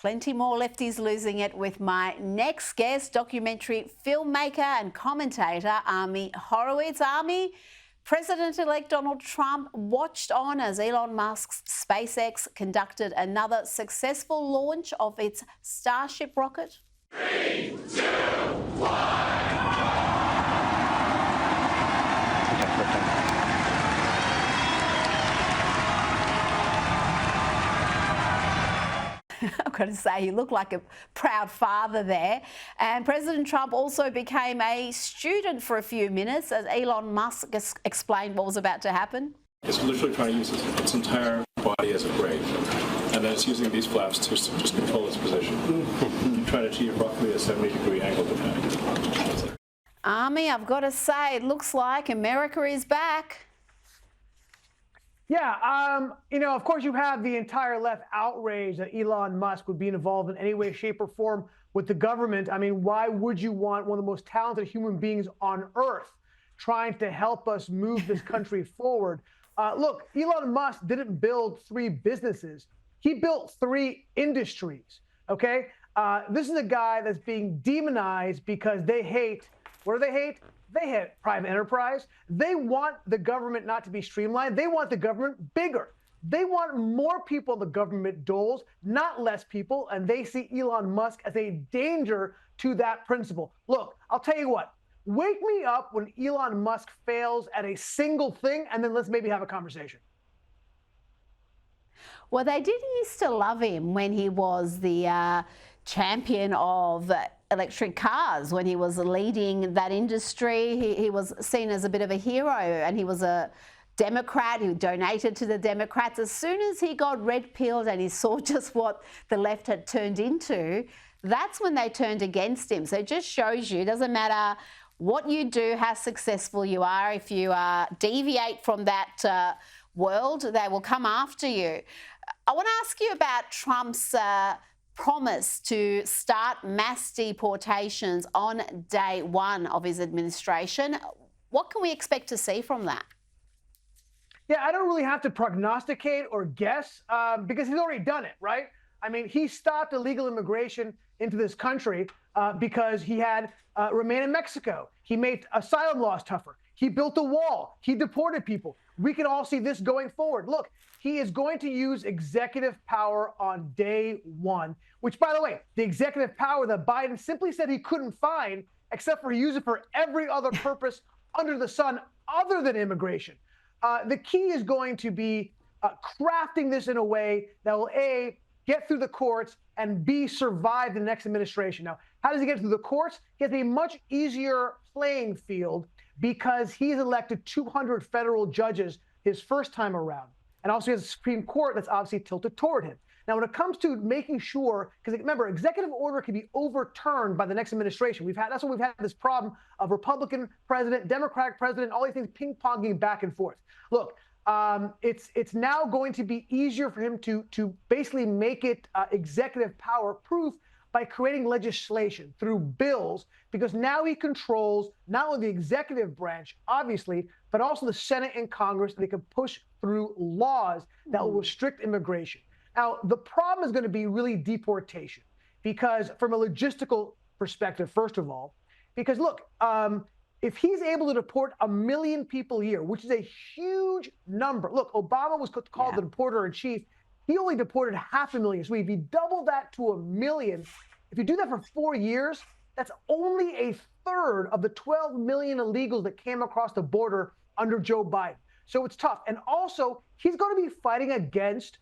Plenty more lefties losing it with my next guest, documentary filmmaker and commentator Ami Horowitz. Ami, President-elect Donald Trump watched on as Elon Musk's SpaceX conducted another successful launch of its Starship rocket. 3, 2, 1. I've got to say, you look like a proud father there. And President Trump also became a student for a few minutes as Elon Musk explained what was about to happen. It's literally trying to use its entire body as a brake, and then it's using these flaps to just control its position. Trying to achieve roughly a 70-degree angle depending. Ami, I've got to say, it looks like America is back. Yeah, of course you have the entire left outrage that Elon Musk would be involved in any way, shape, or form with the government. I mean, why would you want one of the most talented human beings on earth trying to help us move this country forward? Look, Elon Musk didn't build 3 businesses. He built 3 industries, okay? This is a guy that's being demonized because they hate, what do they hate? They hate private enterprise. They want the government not to be streamlined. They want the government bigger. They want more people in the government doles, not less people, and they see Elon Musk as a danger to that principle. Look, I'll tell you what, wake me up when Elon Musk fails at a single thing, and then let's maybe have a conversation. Well, they did used to love him when he was the champion of electric cars, when he was leading that industry. He was seen as a bit of a hero, and he was a Democrat who donated to the Democrats. As soon as he got red-pilled and he saw just what the left had turned into, that's when they turned against him. So it just shows you, it doesn't matter what you do, how successful you are, if you deviate from that world, they will come after you. I want to ask you about Trump's promise to start mass deportations on day 1 of his administration. What can we expect to see from that? Yeah, I don't really have to prognosticate or guess because he's already done it, right? I mean, he stopped illegal immigration into this country because he had remain in Mexico. He made asylum laws tougher. He built a wall. He deported people. We can all see this going forward. Look, he is going to use executive power on day 1, which, by the way, the executive power that Biden simply said he couldn't find, except for use it for every other purpose under the sun other than immigration. The key is going to be crafting this in a way that will, A, get through the courts, and B, survive the next administration. Now, how does he get through the courts? He has a much easier playing field because he's elected 200 federal judges his first time around. And also he has a Supreme Court that's obviously tilted toward him. Now, when it comes to making sure, because remember, executive order can be overturned by the next administration. That's what we've had this problem of Republican president, Democratic president, all these things ping-ponging back and forth. Look, it's now going to be easier for him to basically make it executive power proof by creating legislation through bills, because now he controls not only the executive branch, obviously, but also the Senate and Congress, and they can push through laws that will restrict immigration. Now, the problem is going to be really deportation, because from a logistical perspective, first of all, because look, if he's able to deport 1 million people a year, which is a huge number. Look, Obama was called the deporter in chief. He only deported 500,000. So if you double that to 1 million, if you do that for 4 years, that's only a third of the 12 million illegals that came across the border under Joe Biden. So it's tough. And also, he's going to be fighting against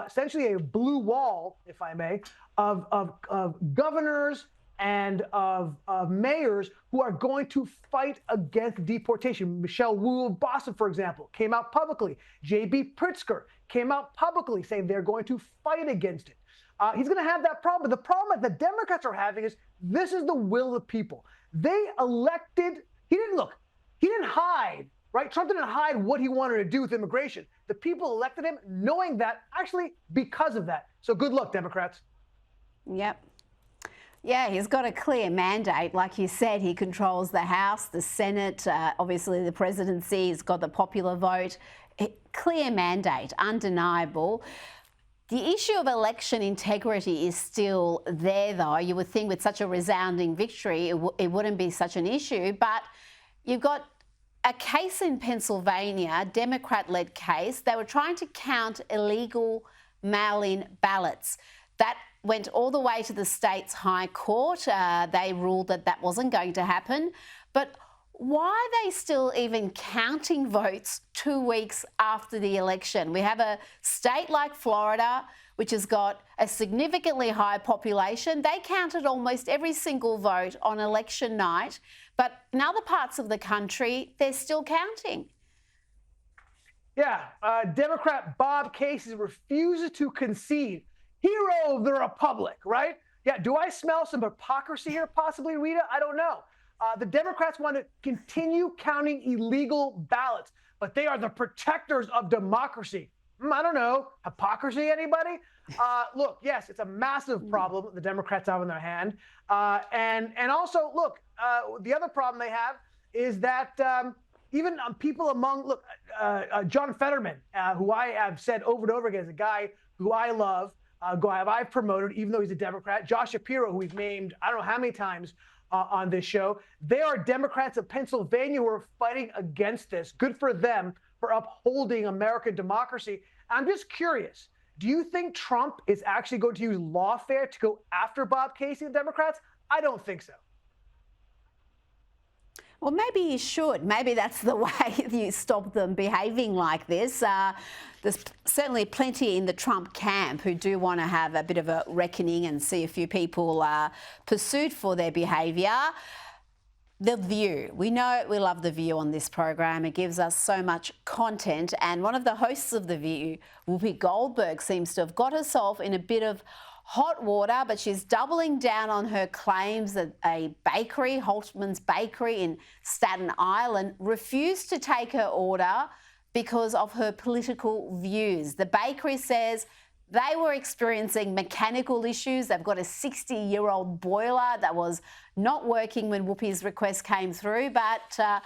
essentially a blue wall, if I may, of governors and of mayors who are going to fight against deportation. Michelle Wu of Boston, for example, came out publicly. J.B. Pritzker came out publicly saying they're going to fight against it. He's going to have that problem. But the problem that the Democrats are having is this is the will of the people. They elected, he didn't hide, right? Trump didn't hide what he wanted to do with immigration. The people elected him knowing that, actually because of that. So good luck, Democrats. Yep. Yeah, he's got a clear mandate. Like you said, he controls the House, the Senate, obviously the presidency. He's got the popular vote. Clear mandate, undeniable. The issue of election integrity is still there, though. You would think with such a resounding victory, it wouldn't be such an issue. But you've got a case in Pennsylvania, Democrat-led case. They were trying to count illegal mail-in ballots. That went all the way to the state's high court. They ruled that that wasn't going to happen. But why are they still even counting votes 2 weeks after the election? We have a state like Florida, which has got a significantly high population. They counted almost every single vote on election night. But in other parts of the country, they're still counting. Yeah, Democrat Bob Casey refuses to concede. Hero of the Republic, right? Yeah, do I smell some hypocrisy here possibly, Rita? I don't know. The Democrats want to continue counting illegal ballots, but they are the protectors of democracy. I don't know. Hypocrisy, anybody? Look, yes, it's a massive problem the Democrats have in their hand. And also, look, the other problem they have is that even people among, John Fetterman, who I have said over and over again is a guy who I love, guy I've promoted, even though he's a Democrat. Josh Shapiro, who we've named I don't know how many times on this show. They are Democrats of Pennsylvania who are fighting against this. Good for them for upholding American democracy. I'm just curious, do you think Trump is actually going to use lawfare to go after Bob Casey and Democrats? I don't think so. Well, maybe you should. Maybe that's the way you stop them behaving like this. There's certainly plenty in the Trump camp who do want to have a bit of a reckoning and see a few people pursued for their behaviour. The View. We know we love The View on this program. It gives us so much content. And one of the hosts of The View, Whoopi Goldberg, seems to have got herself in a bit of hot water, but she's doubling down on her claims that a bakery, Holtman's Bakery in Staten Island, refused to take her order because of her political views. The bakery says they were experiencing mechanical issues. They've got a 60-year-old boiler that was not working when Whoopi's request came through, but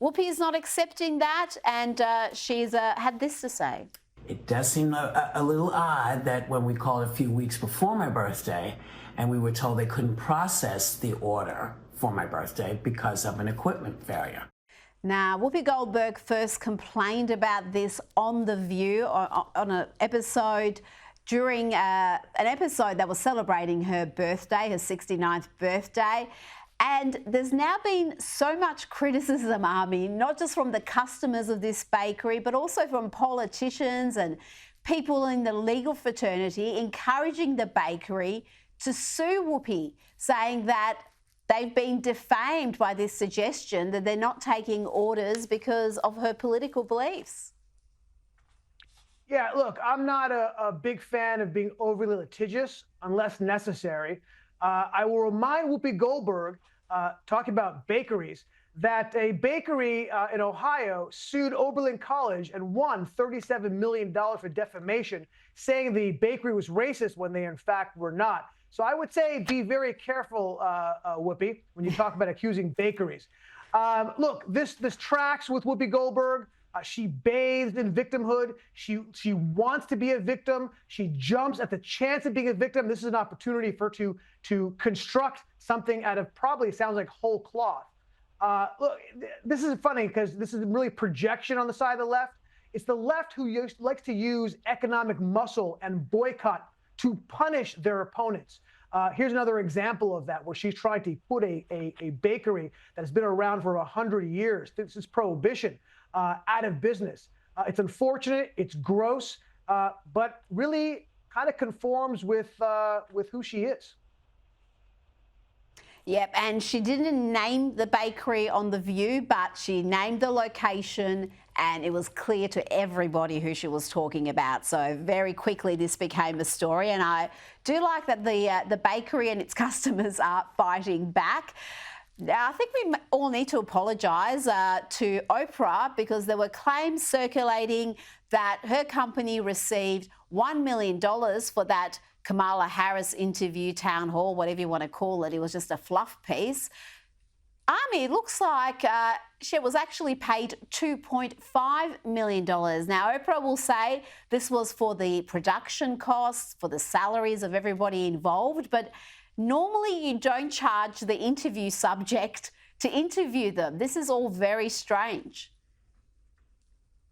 Whoopi is not accepting that, and she's had this to say. It does seem a little odd that when we called a few weeks before my birthday and we were told they couldn't process the order for my birthday because of an equipment failure. Now, Whoopi Goldberg first complained about this on The View on an episode during an episode that was celebrating her birthday, her 69th birthday. And there's now been so much criticism, Ami, not just from the customers of this bakery, but also from politicians and people in the legal fraternity encouraging the bakery to sue Whoopi, saying that they've been defamed by this suggestion that they're not taking orders because of her political beliefs. Yeah, look, I'm not a big fan of being overly litigious unless necessary. I will remind Whoopi Goldberg, talking about bakeries, that a bakery in Ohio sued Oberlin College and won $37 million for defamation, saying the bakery was racist when they in fact were not. So I would say be very careful, Whoopi, when you talk about accusing bakeries. Look, this tracks with Whoopi Goldberg. She bathed in victimhood. She wants to be a victim. She jumps at the chance of being a victim. This is an opportunity for her to construct something out of probably sounds like whole cloth. Look, this is funny because this is really projection on the side of the left. It's the left who likes to use economic muscle and boycott to punish their opponents. Here's another example of that, where she's trying to put a bakery that has been around for 100 years, this is prohibition, out of business. It's unfortunate, it's gross, but really kind of conforms with who she is. Yep, and she didn't name the bakery on The View, but she named the location, and it was clear to everybody who she was talking about. So very quickly this became a story, and I do like that the bakery and its customers are fighting back. Now, I think we all need to apologise to Oprah, because there were claims circulating that her company received $1 million for that Kamala Harris interview, town hall, whatever you want to call it. It was just a fluff piece. Ami, it looks like she was actually paid $2.5 million. Now, Oprah will say this was for the production costs, for the salaries of everybody involved, but normally you don't charge the interview subject to interview them. This is all very strange.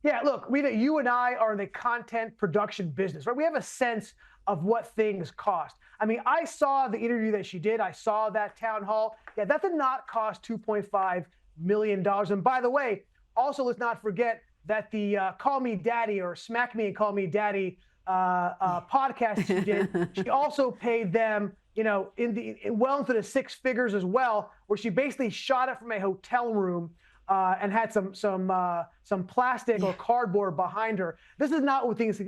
Yeah, look, Rita, you and I are in the content production business, right? We have a sense of what things cost. I mean, I saw the interview that she did. I saw that town hall. Yeah, that did not cost $2.5 million. And by the way, also let's not forget that the Call Me Daddy or Smack Me and Call Me Daddy podcast she did, she also paid them, you know, well into the six figures as well, where she basically shot it from a hotel room and had some plastic or cardboard behind her. This is not what things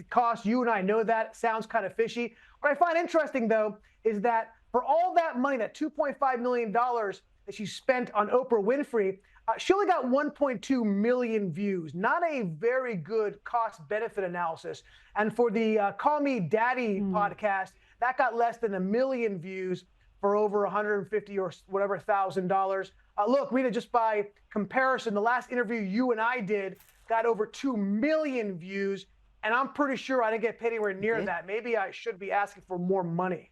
cost. You and I know that. It sounds kind of fishy. What I find interesting, though, is that for all that money, that $2.5 million that she spent on Oprah Winfrey, she only got 1.2 million views. Not a very good cost-benefit analysis. And for the Call Me Daddy podcast, that got less than 1 million views for over $150 or whatever $1,000. Look, Rita, just by comparison, the last interview you and I did got over 2 million views, and I'm pretty sure I didn't get paid anywhere near that. Maybe I should be asking for more money.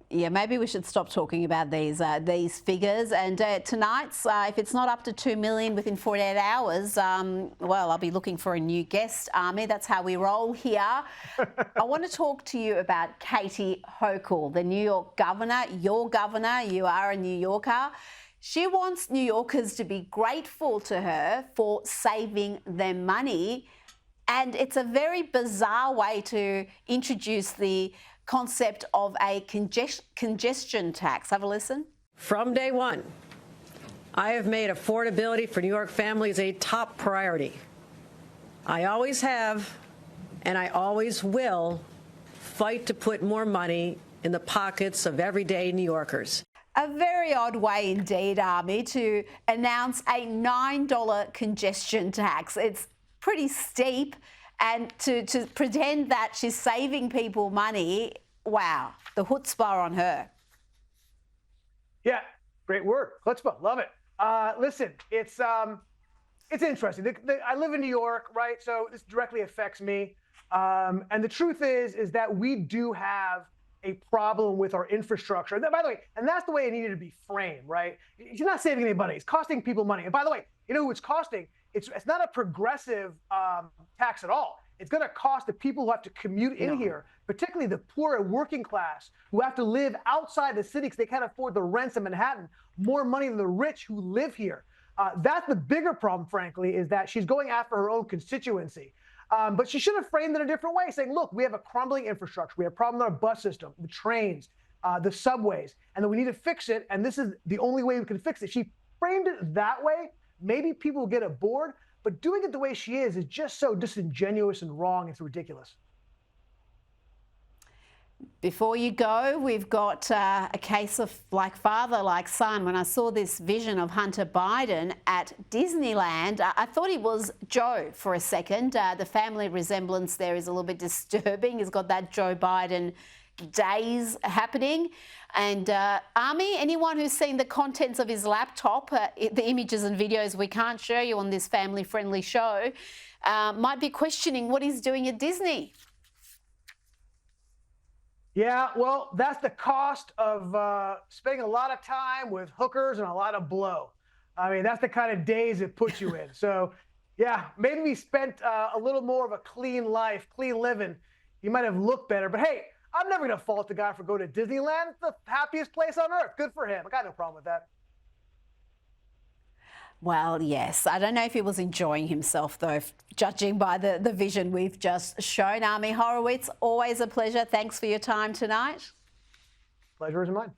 Yeah, maybe we should stop talking about these figures. And tonight's, if it's not up to 2 million within 48 hours, well, I'll be looking for a new guest, Ami. That's how we roll here. I want to talk to you about Katie Hochul, the New York governor, your governor. You are a New Yorker. She wants New Yorkers to be grateful to her for saving them money. And it's a very bizarre way to introduce the concept of a congestion tax. Have a listen. From day one, I have made affordability for New York families a top priority. I always have, and I always will, fight to put more money in the pockets of everyday New Yorkers. A very odd way indeed, Ami, to announce a $9 congestion tax. It's pretty steep. And to pretend that she's saving people money, wow, the chutzpah on her. Yeah, great word, chutzpah, love it. Listen, it's interesting. I live in New York, right? So this directly affects me. And the truth is that we do have a problem with our infrastructure. And by the way, and that's the way it needed to be framed, right? She's not saving anybody. It's costing people money. And by the way, you know who it's costing? It's not a progressive tax at all. It's going to cost the people who have to commute in here, particularly the poor and working class who have to live outside the city because they can't afford the rents in Manhattan, more money than the rich who live here. That's the bigger problem, frankly, is that she's going after her own constituency. But she should have framed it a different way, saying, look, we have a crumbling infrastructure. We have a problem with our bus system, the trains, the subways, and then we need to fix it. And this is the only way we can fix it. She framed it that way. Maybe people will get aboard, but doing it the way she is just so disingenuous and wrong. It's ridiculous. Before you go, we've got a case of like father, like son. When I saw this vision of Hunter Biden at Disneyland, I thought he was Joe for a second. The family resemblance there is a little bit disturbing. He's got that Joe Biden days happening. And Ami, anyone who's seen the contents of his laptop, the images and videos we can't show you on this family-friendly show, might be questioning what he's doing at Disney. Yeah, well, that's the cost of spending a lot of time with hookers and a lot of blow. I mean, that's the kind of days it puts you in. So, yeah, maybe we spent a little more of a clean life, clean living. You might have looked better. But, hey, I'm never going to fault the guy for going to Disneyland. It's the happiest place on earth. Good for him. I got no problem with that. Well, yes. I don't know if he was enjoying himself, though, judging by the vision we've just shown. Ami Horowitz, always a pleasure. Thanks for your time tonight. Pleasure is mine.